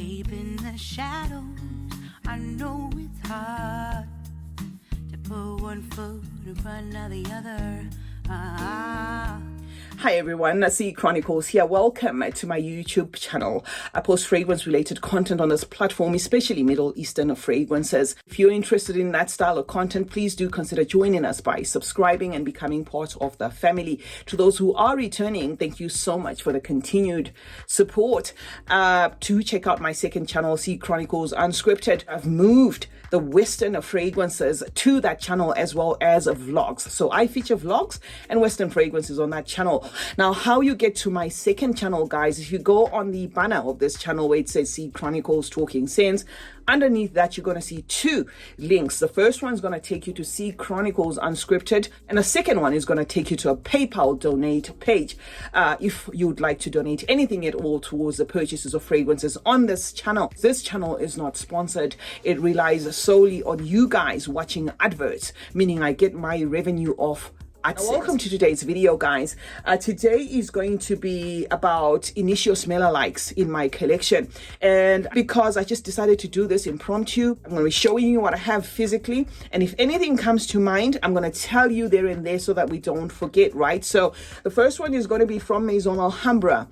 Deep in the shadows, I know it's hard to put one foot in front of the other. Hi everyone, CeeChronicles here. Welcome to my YouTube channel. I post fragrance related content on this platform, especially Middle Eastern fragrances. If you're interested in that style of content, please do consider joining us by subscribing and becoming part of the family. To those who are returning, thank you so much for the continued support. To check out my second channel, CeeChronicles Unscripted. I've moved the Western fragrances to that channel as well as vlogs. So I feature vlogs and Western fragrances on that channel. Now, how you get to my second channel, guys, if you go on the banner of this channel where it says CeeChronicles-Talking Sense, underneath that, you're going to see two links. The first one is going to take you to CeeChronicles Unscripted, and the second one is going to take you to a PayPal donate page. If you'd like to donate anything at all towards the purchases of fragrances on this channel. This channel is not sponsored. It relies solely on you guys watching adverts, meaning I get my revenue off. Welcome to today's video, guys. Today is going to be about initial smeller likes in my collection, and because I just decided to do this impromptu, I'm going to be showing you what I have physically, and if anything comes to mind, I'm going to tell you there and there so that we don't forget, right? So the first one is going to be from Maison Alhambra.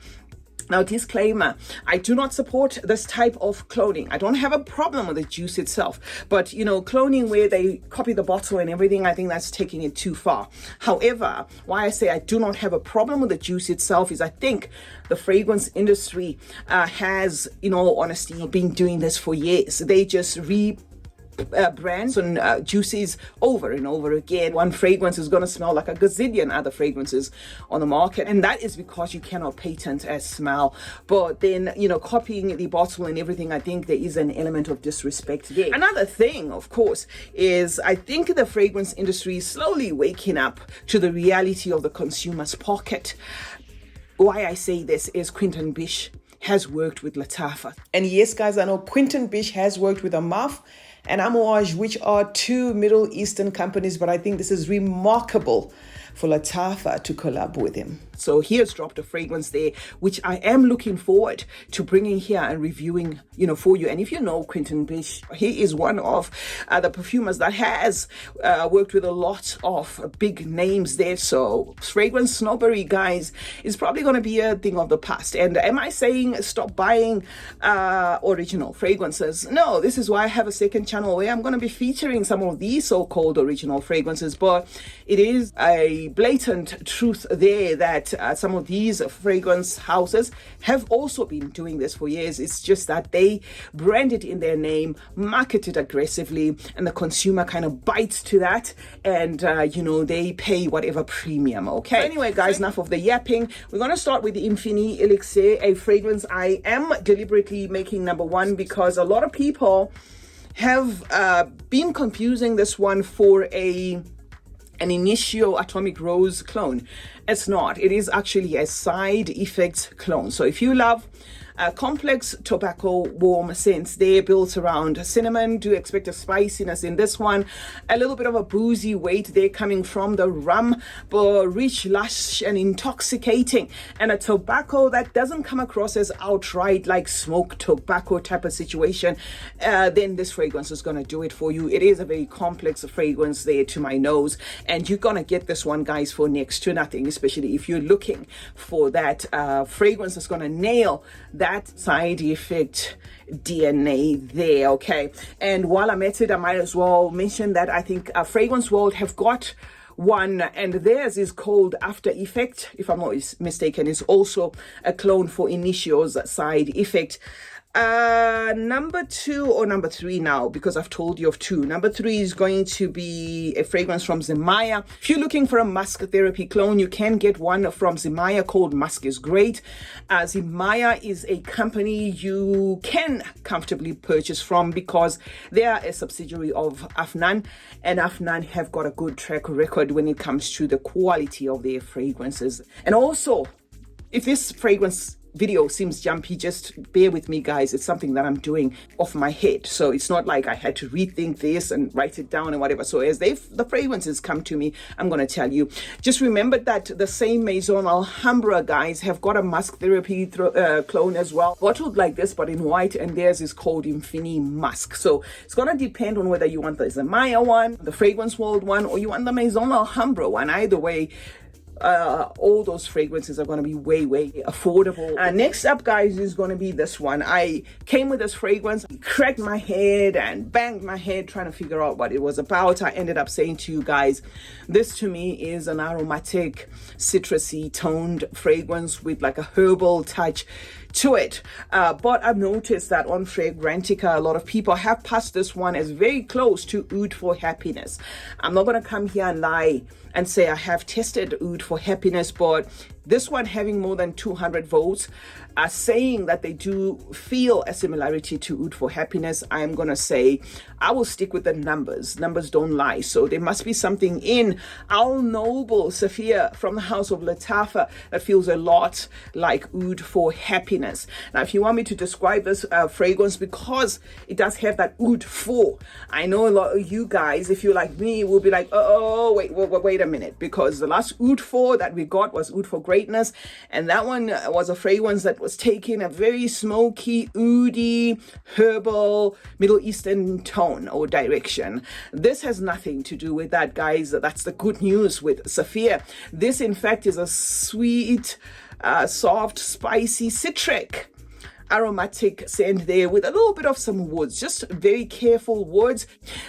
Now, disclaimer, I do not support this type of cloning. I don't have a problem with the juice itself, but you know, cloning where they copy the bottle and everything, I think that's taking it too far. However, why I say I do not have a problem with the juice itself is I think the fragrance industry has, in all honesty, been doing this for years. They just brands and juices over and over again. One fragrance is going to smell like a gazillion other fragrances on the market, and that is because you cannot patent a smell. But then, you know, copying the bottle and everything, I think there is an element of disrespect there. Another thing, of course, is I think the fragrance industry is slowly waking up to the reality of the consumer's pocket. Why I say this is Quentin Bish has worked with Latafa. And yes, guys, I know Quentin Bish has worked with Amaf and Amouage, which are two Middle Eastern companies, but I think this is remarkable for Latafa to collab with him. So he has dropped a fragrance there, which I am looking forward to bringing here and reviewing, you know, for you. And if you know Quentin Bish, he is one of the perfumers that has worked with a lot of big names there. So fragrance Snowberry, guys, is probably going to be a thing of the past. And am I saying stop buying original fragrances? No, this is why I have a second channel where I'm going to be featuring some of these so-called original fragrances. But it is a blatant truth there that some of these fragrance houses have also been doing this for years. It's just that they brand it in their name, market it aggressively, and the consumer kind of bites to that, and you know, they pay whatever premium. Okay, so anyway, guys, enough of the yapping. We're going to start with the Infini Elixir, a fragrance I am deliberately making number one because a lot of people have been confusing this one for an initial atomic rose clone. It's not. It is actually a side effect clone. So if you love complex tobacco warm scents, they're built around cinnamon. Do expect a spiciness in this one, a little bit of a boozy weight there coming from the rum, but rich, lush and intoxicating, and a tobacco that doesn't come across as outright like smoked tobacco type of situation. Then this fragrance is going to do it for you. It is a very complex fragrance there to my nose, and you're going to get this one, guys, for next to nothing, especially if you're looking for that fragrance that's going to nail that side effect DNA there. Okay, and while I'm at it, I might as well mention that I think Fragrance World have got one, and theirs is called After Effect, if I'm not mistaken. It's also a clone for Initio's side effect. Number two or number three now, because I've told you of two. Number three is going to be a fragrance from Zemaya. If you're looking for a musk therapy clone, you can get one from Zemaya called Musk is Great. Zemaya is a company you can comfortably purchase from because they are a subsidiary of Afnan, and Afnan have got a good track record when it comes to the quality of their fragrances. And also, if this fragrance video seems jumpy, just bear with me, guys. It's something that I'm doing off my head. So it's not like I had to rethink this and write it down and whatever. So as the fragrances come to me, I'm going to tell you. Just remember that the same Maison Alhambra, guys, have got a musk therapy clone as well. Bottled like this, but in white, and theirs is called Infini Musk. So it's going to depend on whether you want the Zamaya one, the Fragrance World one, or you want the Maison Alhambra one. Either way, all those fragrances are going to be way affordable. Next up, guys, is going to be this one. I came with this fragrance, cracked my head and banged my head trying to figure out what it was about. I ended up saying to you guys, this to me is an aromatic, citrusy toned fragrance with like a herbal touch to it, but I've noticed that on Fragrantica, a lot of people have passed this one as very close to Oud for Happiness. I'm not going to come here and lie and say I have tested Oud for Happiness, but this one having more than 200 votes are saying that they do feel a similarity to Oud for Happiness. I'm going to say I will stick with the numbers. Numbers don't lie. So there must be something in Al Noble Safia from the house of Latafa that feels a lot like Oud for Happiness. Now, if you want me to describe this fragrance, because it does have that Oud for, I know a lot of you guys, if you're like me, will be like, oh, wait a minute, because the last Oud for that we got was Oud for Greatness, and that one was a fragrance that was taking a very smoky, oudi, herbal, Middle Eastern tone or direction. This has nothing to do with that, guys. That's the good news with Safia. This, in fact, is a sweet, soft, spicy, citric, aromatic scent there with a little bit of some woods, just very careful woods.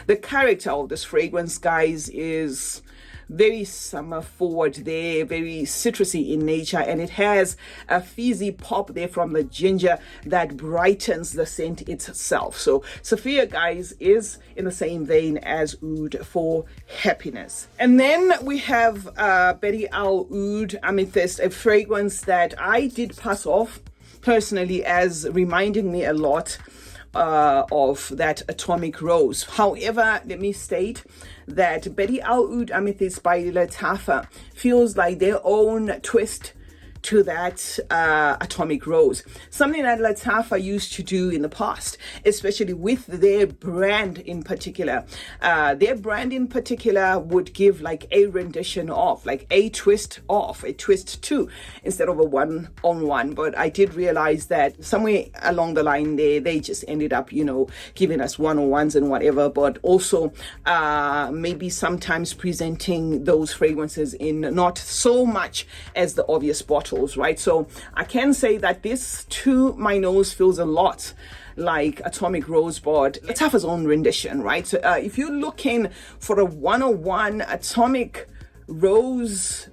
The character of this fragrance, guys, is very summer forward there, very citrusy in nature, and it has a fizzy pop there from the ginger that brightens the scent itself. So Safia, guys, is in the same vein as Oud for Happiness. And then we have Betty Al Oud Amethyst, a fragrance that I did pass off personally as reminding me a lot of that Atomic Rose. However, let me state that Betty Al Oud Amethyst by Latafa feels like their own twist to that Atomic Rose. Something that Latafa used to do in the past, especially with their brand in particular. Their brand in particular would give like a rendition of, like a twist of, a twist to, instead of a one-on-one. But I did realize that somewhere along the line there, they just ended up, you know, giving us one-on-ones and whatever, but also maybe sometimes presenting those fragrances in not so much as the obvious bottle. Right, so I can say that this to my nose feels a lot like Atomic Rose, but Latafa's own rendition, right? So if you're looking for a 101 Atomic Rose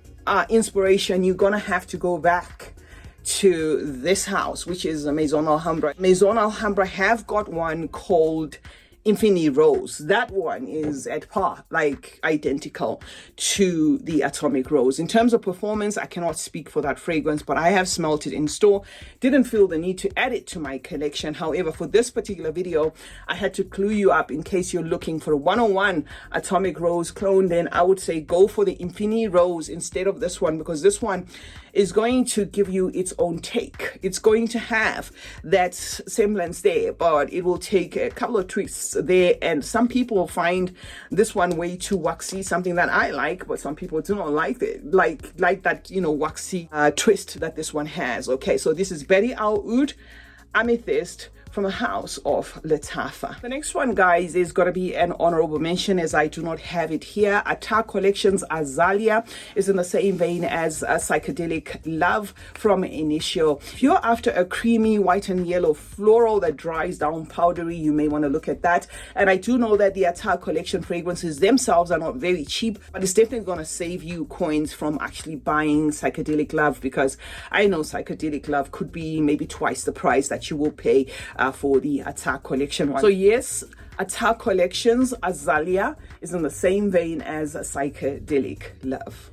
inspiration, you're gonna have to go back to this house, which is Maison Alhambra. Maison Alhambra have got one called Infini Rose. That one is at par, like identical to the Atomic Rose. In terms of performance, I cannot speak for that fragrance, but I have smelt it in store. Didn't feel the need to add it to my collection. However, for this particular video, I had to clue you up in case you're looking for a 101 Atomic Rose clone. Then I would say go for the Infini Rose instead of this one, because this one is going to give you its own take. It's going to have that semblance there, but it will take a couple of twists there, and some people find this one way too waxy, something that I like, but some people do not like it, like that, you know, waxy twist that this one has. Okay, so this is Betty Al Oud Amethyst from the house of Latafa. The next one, guys, is going to be an honorable mention, as I do not have it here. Attack Collections Azalea is in the same vein as Psychedelic Love from Initio. If you're after a creamy white and yellow floral that dries down powdery, you may want to look at that. And I do know that the Attack Collection fragrances themselves are not very cheap, but it's definitely going to save you coins from actually buying Psychedelic Love, because I know Psychedelic Love could be maybe twice the price that you will pay for the Attack Collection one. So yes, Attack Collections Azalea is in the same vein as Psychedelic Love.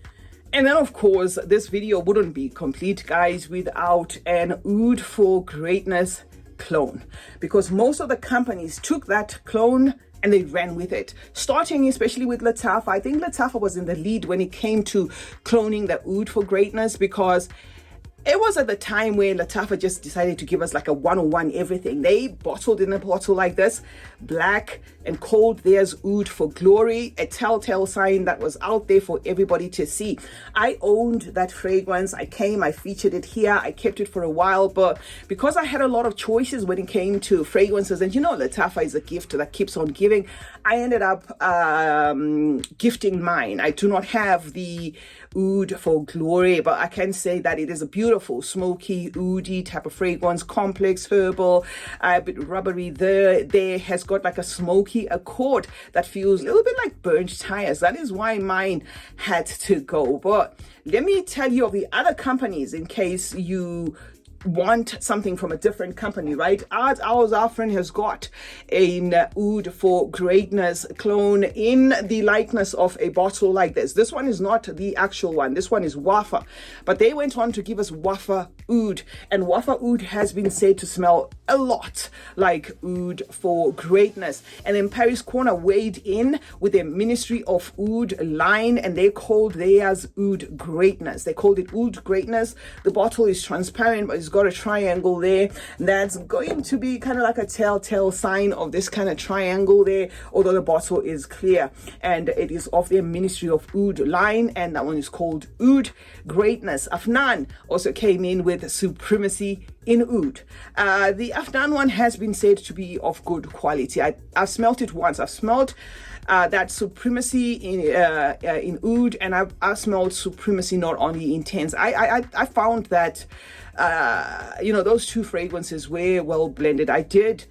And then, of course, this video wouldn't be complete, guys, without an Oud for Greatness clone, because most of the companies took that clone and they ran with it, starting especially with Latafa. I think Latafa was in the lead when it came to cloning the Oud for Greatness, because It was at the time where Latafa just decided to give us like a 101 everything. They bottled in a bottle like this, black and called theirs Oud for Glory, a telltale sign that was out there for everybody to see. I owned that fragrance. I featured it here. I kept it for a while, but because I had a lot of choices when it came to fragrances, and Latafa is a gift that keeps on giving, I ended up gifting mine. I do not have the Oud for Glory, but I can say that it is a beautiful smoky oudy type of fragrance, complex, herbal, a bit rubbery. There has got like a smoky accord that feels a little bit like burnt tires. That is why mine had to go. But let me tell you of the other companies in case you want something from a different company, right? Our friend has got an Oud for Greatness clone in the likeness of a bottle like this. This one is not the actual one. This one is Wafa, but they went on to give us Wafa Oud, and Wafa Oud has been said to smell a lot like Oud for Greatness. And then Paris Corner weighed in with their Ministry of Oud line, and they called theirs Oud Greatness. They called it Oud Greatness. The bottle is transparent, but it's got a triangle there. That's going to be kind of like a telltale sign of this kind of triangle there, although the bottle is clear, and it is of their Ministry of Oud line, and that one is called Oud Greatness. Afnan also came in with Supremacy in Oud. The Afnan one has been said to be of good quality. I've smelt it once. I've smelt that Supremacy in Oud, and I've smelled Supremacy not only intense. I found that those two fragrances were well blended. I did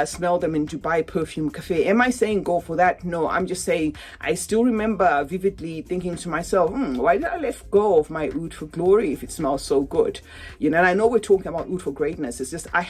smell them in Dubai Perfume Cafe. Am I saying go for that? No, I'm just saying I still remember vividly thinking to myself, why did I let go of my Oud for Glory if it smells so good? And I know we're talking about Oud for Greatness. It's just I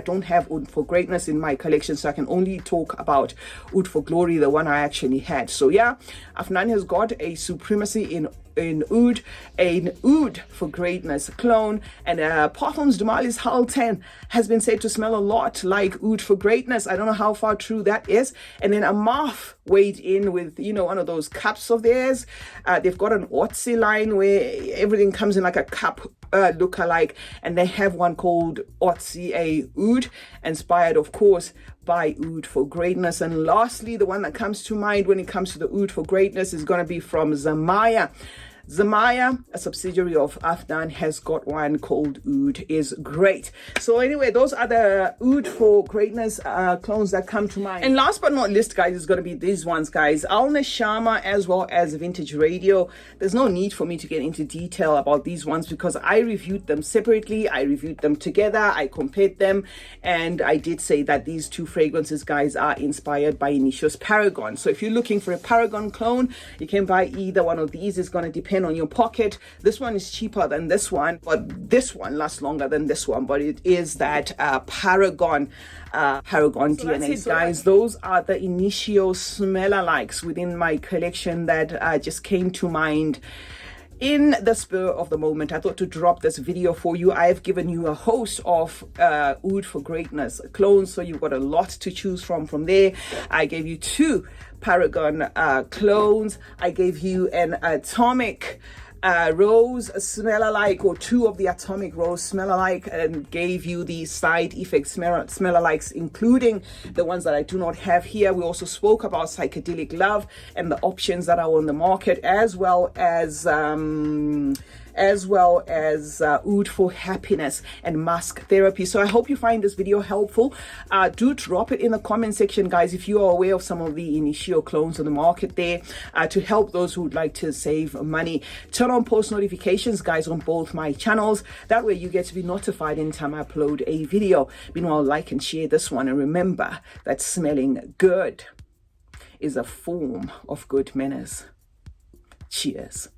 don't have Oud for Greatness in my collection, so I can only talk about Oud for Glory, the one I actually had. So yeah, Afnan has got a Supremacy in Oud, an Oud for Greatness clone, and Parfums de Mali's Hull 10 has been said to smell a lot like Oud for Greatness. I don't know how far true that is. And then Amarth weighed in with one of those cups of theirs. They've got an Otzi line where everything comes in like a cup look-alike, and they have one called Otzi a Oud, inspired of course by Oud for Greatness. And lastly, the one that comes to mind when it comes to the Oud for Greatness is going to be from Zamaya. Zamaya, a subsidiary of Afnan, has got one called Oud is Great. So anyway, those are the Oud for Greatness clones that come to mind. And last but not least, guys, is going to be these ones, guys. Al Neshama as well as Vintage Radio. There's no need for me to get into detail about these ones because I reviewed them separately. I reviewed them together. I compared them. And I did say that these two fragrances, guys, are inspired by Initio's Paragon. So if you're looking for a Paragon clone, you can buy either one of these. It's going to depend on your pocket. This one is cheaper than this one, but this one lasts longer than this one, but it is that Paragon DNA. So guys, those are the Initio smell-alikes within my collection that just came to mind in the spur of the moment. I thought to drop this video for you. I have given you a host of Oud for Greatness clones, so you've got a lot to choose from there. I gave you two Paragon clones. I gave you an Atomic Rose smell-alike, or two of the Atomic Rose smell-alike, and gave you the side effect smell-alikes, including the ones that I do not have here. We also spoke about Psychedelic Love and the options that are on the market, as well as Oud for Happiness and Mask Therapy. So I hope you find this video helpful. Do drop it in the comment section, guys, if you are aware of some of the Initio clones on the market there, to help those who would like to save money. Turn on post notifications, guys, on both my channels. That way you get to be notified anytime I upload a video. Meanwhile, like and share this one, and remember that smelling good is a form of good manners. Cheers.